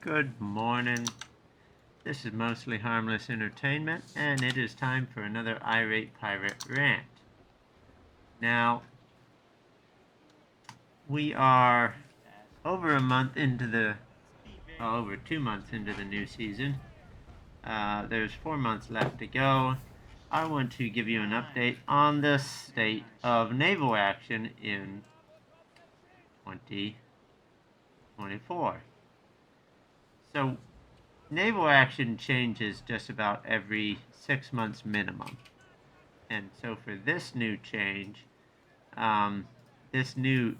Good morning. This is Mostly Harmless Entertainment, and it is time for another Irate Pirate rant. Now, we are over 2 months into the new season. There's 4 months left to go. I want to give you an update on the state of naval action in 2024. So, naval action changes just about every 6 months minimum. And so for this new change, this new,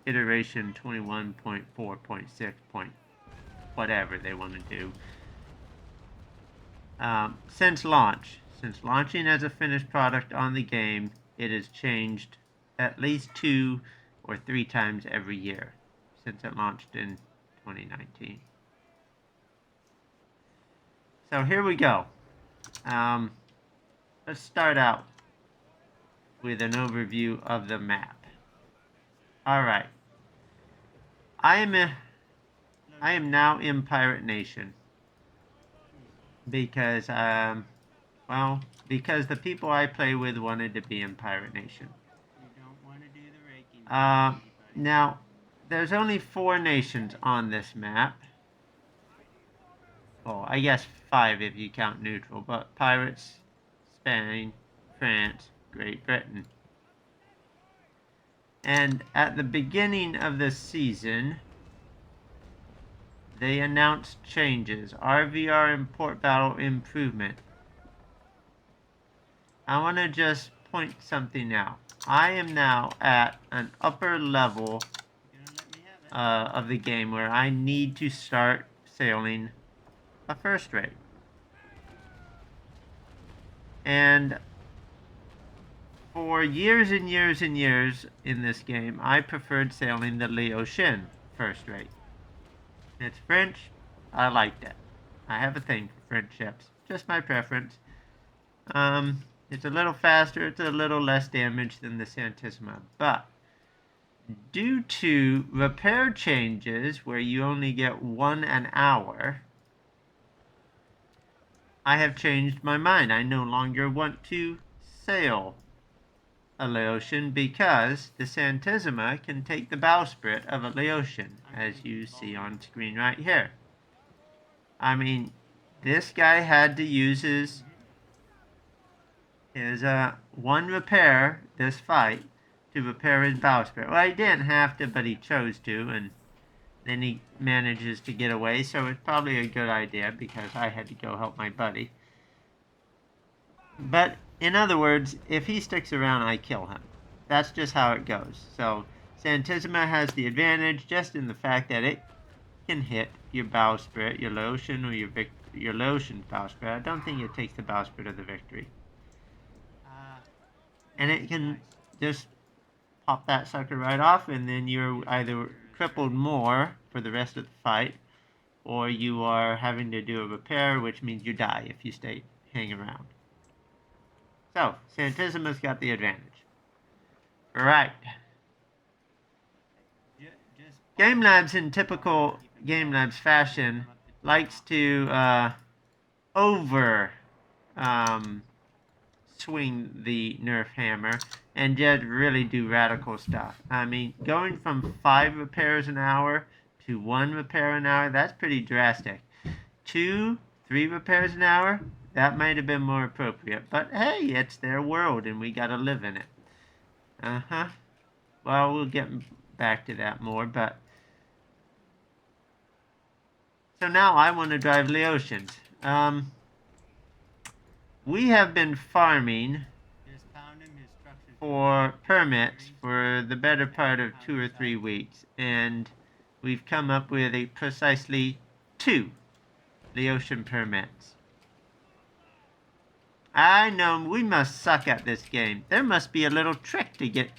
iteration 21.4.6 point whatever they want to do, since launching as a finished product on the game, it has changed at least 2 or 3 times every year since it launched in 2019. So here we go. Let's start out with an overview of the map. Alright. I am now in Pirate Nation. Because, because the people I play with wanted to be in Pirate Nation. Now, there's only 4 nations on this map. Well, I guess 5 if you count neutral, but Pirates, Spain, France, Great Britain. And at the beginning of the season, they announced changes. RVR and port battle improvement. I want to just point something out. I am now at an upper level of the game where I need to start sailing a first rate. And for years and years and years in this game, I preferred sailing the Laotian first rate. It's French. I liked it. I have a thing for French ships. Just my preference. It's a little faster. It's a little less damage than the Santissima. But due to repair changes where you only get 1 an hour, I have changed my mind. I no longer want to sail a Laotian because the Santissima can take the bowsprit of a Laotian, as you see on screen right here. I mean, this guy had to use his 1 repair this fight to repair his bowsprit. Well, he didn't have to, but he chose to, and then he manages to get away, so it's probably a good idea because I had to go help my buddy. But, in other words, if he sticks around, I kill him. That's just how it goes. So, Santissima has the advantage just in the fact that it can hit your bowsprit, your Laotian, or your Laotian bowsprit. I don't think it takes the bowsprit of the Victory. And it can just pop that sucker right off, and then you're either crippled more for the rest of the fight, or you are having to do a repair, which means you die if you hang around. So, Santissima's got the advantage. Right. Game Labs, in typical Game Labs fashion, likes to swing the nerf hammer and just really do radical stuff. I mean, going from 5 repairs an hour to 1 repair an hour, that's pretty drastic. 2, 3 repairs an hour, that might have been more appropriate. But hey, it's their world and we gotta live in it. Well, we'll get back to that more, but... So now I want to drive Laotians. We have been farming for permits for the better part of 2 or 3 weeks, and we've come up with precisely 2 Laotian permits. I know we must suck at this game. There must be a little trick to get...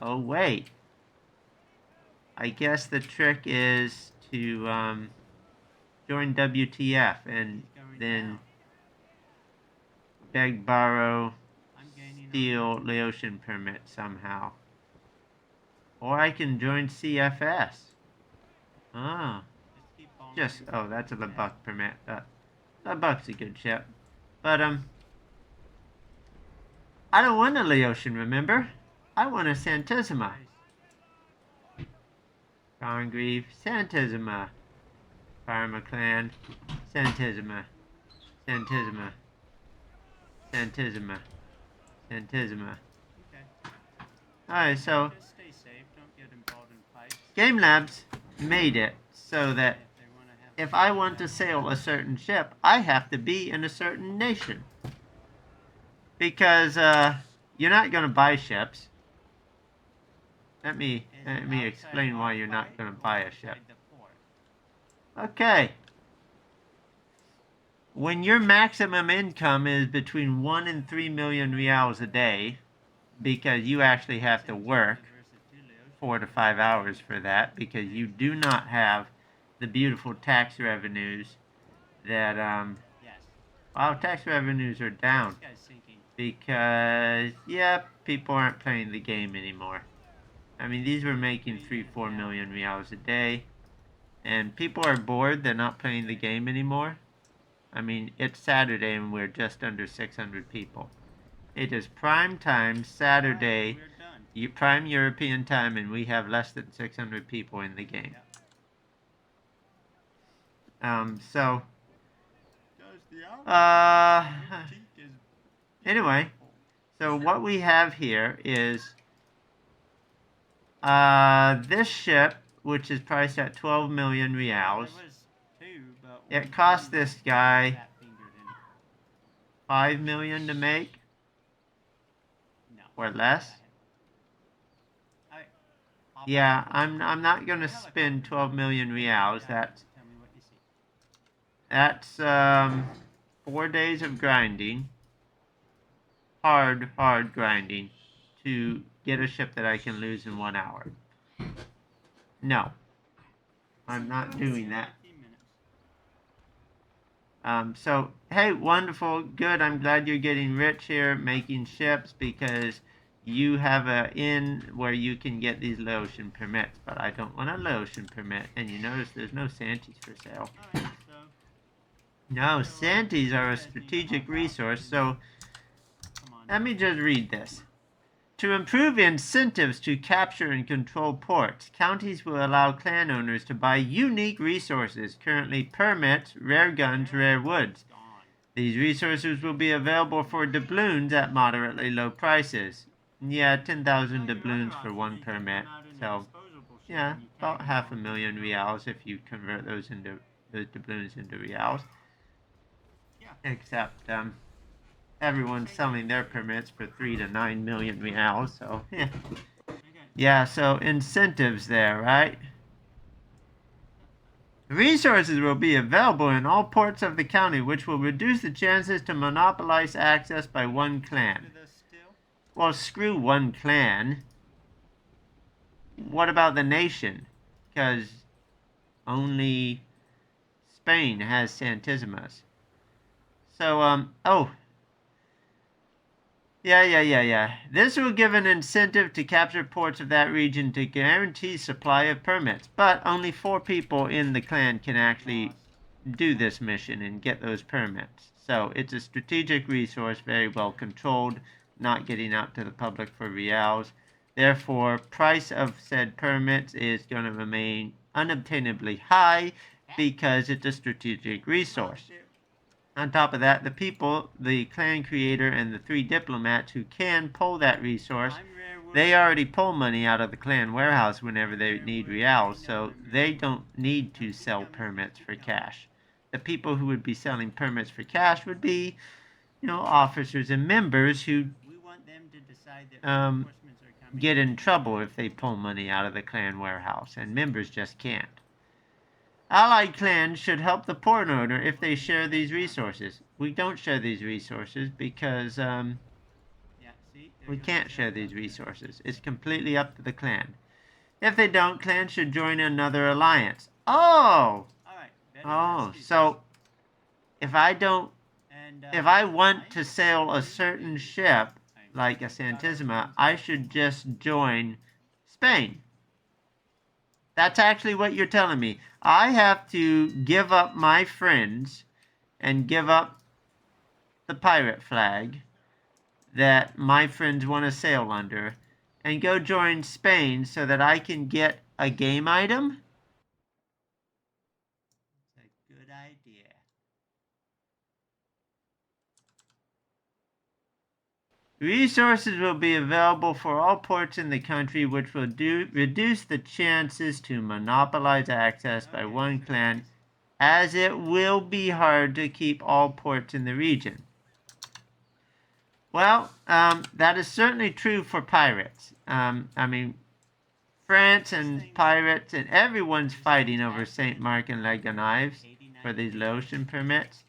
Oh, wait. I guess the trick is to join WTF and then beg, borrow, steal Laotian permit somehow. Or I can join CFS. Ah. Just, oh, that's a Lebuck permit. Lebuck's a good ship. But, I don't want a Laotian, remember? I want a Santissima. Congreve, Santissima. Parma clan, Santissima. Santissima. Santissima. Santissima. Alright, so Game Labs made it so that if I want to sail a certain ship, I have to be in a certain nation. Because you're not going to buy ships. Let me explain why you're not going to buy a ship. Okay. When your maximum income is between 1 and 3 million reals a day, because you actually have to work 4 to 5 hours for that, because you do not have the beautiful tax revenues that, well, tax revenues are down because, yeah, people aren't playing the game anymore. I mean, these were making 3-4 million reals a day, and people are bored. They're not playing the game anymore. I mean, it's Saturday and we're just under 600 people. It is prime time, Saturday, prime European time, and we have less than 600 people in the game. Anyway, so what we have here is this ship, which is priced at 12 million reals. It cost this guy 5 million to make, or less. Yeah, I'm not gonna spend 12 million reals. That's 4 days of grinding, hard grinding, to get a ship that I can lose in 1 hour. No, I'm not doing that. So, hey, wonderful, good. I'm glad you're getting rich here making ships, because you have an inn where you can get these Laotian permits. But I don't want a Laotian permit. And you notice there's no Santies for sale. No, Santies are a strategic resource. So, let me just read this. To improve incentives to capture and control ports, counties will allow clan owners to buy unique resources, currently permits, rare guns, rare woods. These resources will be available for doubloons at moderately low prices. Yeah, 10,000 doubloons for 1 permit. So, yeah, about 500,000 reals if you convert those doubloons into reals. Except, everyone's selling their permits for 3 to 9 million reals, so yeah. Yeah, so incentives there, right? Resources will be available in all ports of the county, which will reduce the chances to monopolize access by one clan. Well, screw one clan. What about the nation? Because only Spain has Santissimas. So, oh. Yeah. This will give an incentive to capture ports of that region to guarantee supply of permits. But only 4 people in the clan can actually do this mission and get those permits. So it's a strategic resource, very well controlled, not getting out to the public for reals. Therefore, price of said permits is going to remain unobtainably high because it's a strategic resource. On top of that, the people, the clan creator, and the 3 diplomats who can pull that resource, they already pull money out of the clan warehouse whenever they need reals, so they don't need to sell permits for cash. The people who would be selling permits for cash would be, officers and members who get in trouble if they pull money out of the clan warehouse, and members just can't. Allied clans should help the port owner if they share these resources. We don't share these resources because we can't share these resources. It's completely up to the clan. If they don't, clans should join another alliance. Oh! So if I want to sail a certain ship, like a Santissima, I should just join Spain. That's actually what you're telling me. I have to give up my friends and give up the pirate flag that my friends want to sail under and go join Spain so that I can get a game item? It's a good idea. Resources will be available for all ports in the country, which will reduce the chances to monopolize access by one clan, as it will be hard to keep all ports in the region. Well, that is certainly true for pirates. I mean, France and pirates and everyone's fighting over St. Mark and Legonives for these Laotian permits.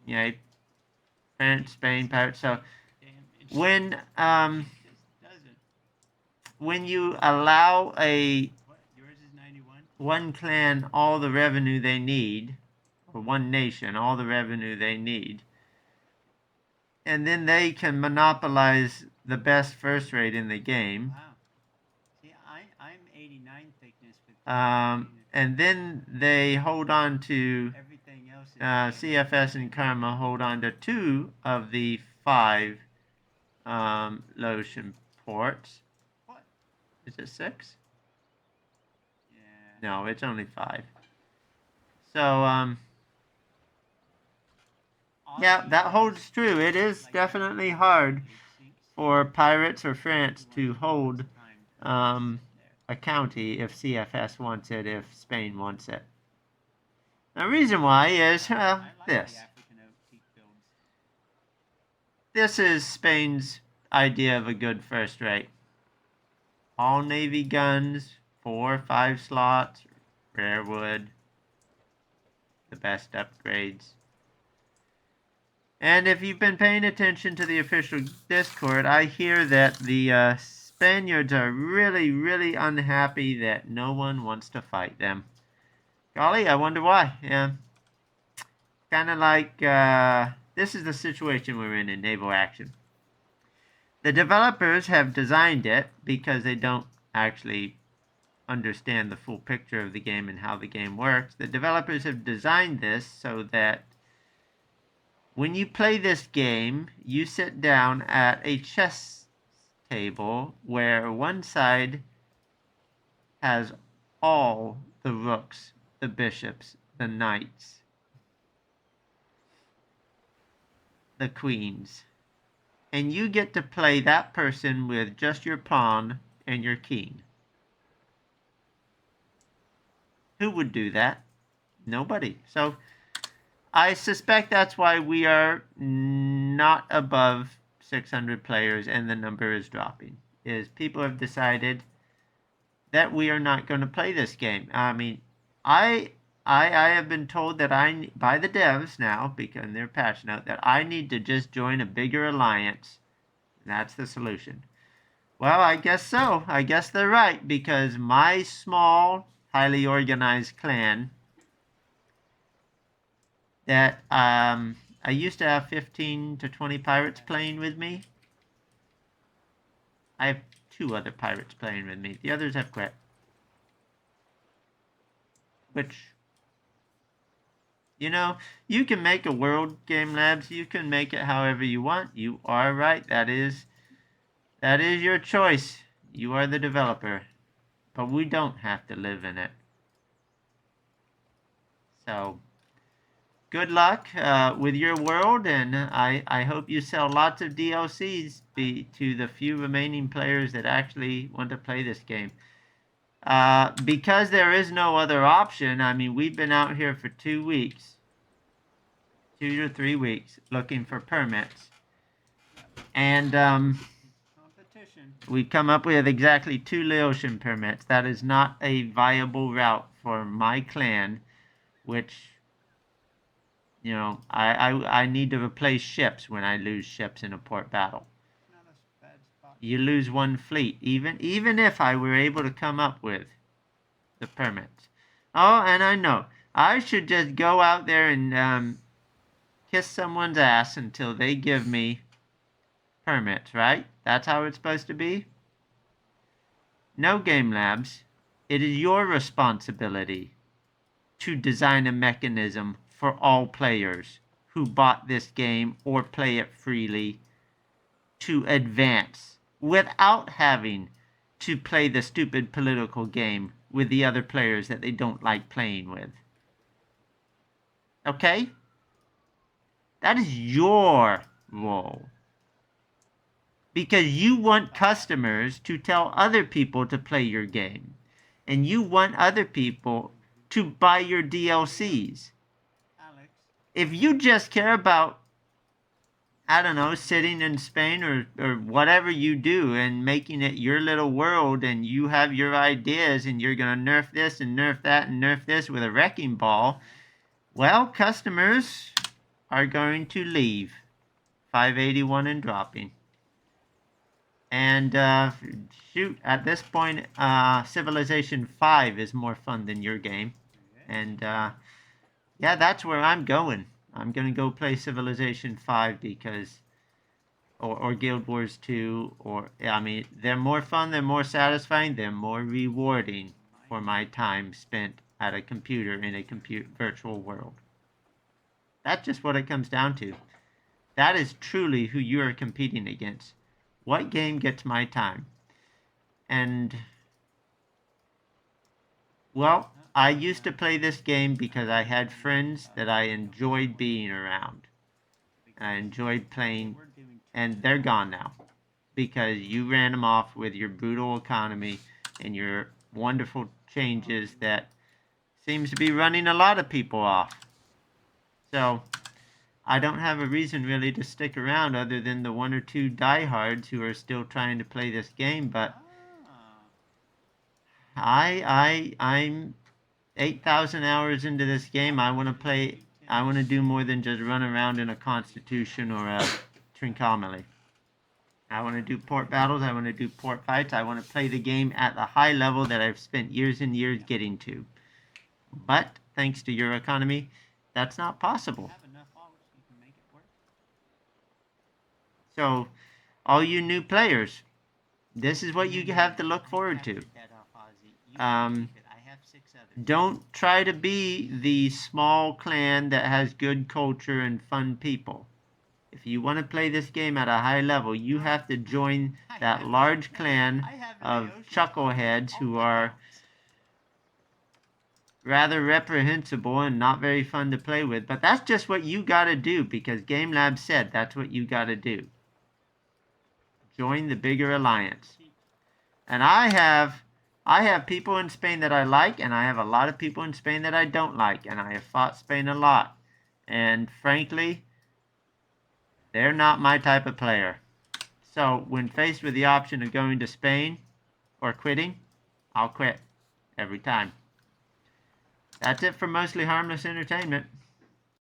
Yeah, France, Spain, pirates. So when you allow one clan all the revenue they need, or one nation all the revenue they need, and then they can monopolize the best first rate in the game. Wow. See, I'm 89 thickness. And then they hold on to everything else. CFS and Karma hold on to 2 of the 5 Laotian ports. What? Is it 6? Yeah. No, it's only 5. So, yeah, that holds true. It is definitely hard for pirates or France to hold a county if CFS wants it, if Spain wants it. The reason why is this. This is Spain's idea of a good first rate. All Navy guns, 4 or 5 slots, rare wood, the best upgrades. And if you've been paying attention to the official Discord, I hear that the Spaniards are really, really unhappy that no one wants to fight them. Golly, I wonder why. Yeah. Kind of like, this is the situation we're in Naval Action. The developers have designed it because they don't actually understand the full picture of the game and how the game works. The developers have designed this so that when you play this game, you sit down at a chess table where one side has all the rooks, the bishops, the knights, the queens. And you get to play that person with just your pawn and your king. Who would do that? Nobody. So I suspect that's why we are not above 600 players and the number is dropping. Is people have decided that we are not going to play this game. I mean, I have been told that by the devs now, because they're passionate, that I need to just join a bigger alliance. That's the solution. Well, I guess so. I guess they're right, because my small, highly organized clan that I used to have 15 to 20 pirates playing with me. I have 2 other pirates playing with me. The others have quit. Which, you know, you can make a world game, Labs. You can make it however you want. You are right. That is your choice. You are the developer. But we don't have to live in it. So, good luck with your world, and I hope you sell lots of DLCs to the few remaining players that actually want to play this game. Because there is no other option, I mean, we've been out here for 2 weeks, 2 to 3 weeks, looking for permits. And we've come up with exactly 2 Laotian permits. That is not a viable route for my clan, which, you know, I need to replace ships when I lose ships in a port battle. You lose 1 fleet, even if I were able to come up with the permits. Oh, and I know, I should just go out there and kiss someone's ass until they give me permits, right? That's how it's supposed to be? No, Game Labs. it is your responsibility to design a mechanism for all players who bought this game or play it freely to advance without having to play the stupid political game with the other players that they don't like playing with. Okay? That is your role. Because you want customers to tell other people to play your game. And you want other people to buy your DLCs. If you just care about, I don't know, sitting in Spain or whatever you do and making it your little world, and you have your ideas and you're going to nerf this and nerf that and nerf this with a wrecking ball, well, customers are going to leave. 581 and dropping. And shoot, at this point, Civilization 5 is more fun than your game. And yeah, that's where I'm going. I'm going to go play Civilization 5 because, or Guild Wars 2, or, I mean, they're more fun, they're more satisfying, they're more rewarding for my time spent at a computer in a virtual world. That's just what it comes down to. That is truly who you are competing against. What game gets my time? And, well, I used to play this game because I had friends that I enjoyed being around. I enjoyed playing, and they're gone now. Because you ran them off with your brutal economy and your wonderful changes that seems to be running a lot of people off. So, I don't have a reason really to stick around other than the one or two diehards who are still trying to play this game, but I'm 8,000 hours into this game. I want to do more than just run around in a Constitution or a Trincomalee. I want to do port battles, I want to do port fights, I want to play the game at the high level that I've spent years and years getting to. But, thanks to your economy, that's not possible. So, all you new players, this is what you have to look forward to. Don't try to be the small clan that has good culture and fun people. If you want to play this game at a high level, you have to join that large clan of chuckleheads who are rather reprehensible and not very fun to play with. But that's just what you got to do because Game Lab said that's what you got to do. Join the bigger alliance. And I have people in Spain that I like, and I have a lot of people in Spain that I don't like, and I have fought Spain a lot. And frankly, they're not my type of player. So when faced with the option of going to Spain or quitting, I'll quit every time. That's it for Mostly Harmless Entertainment.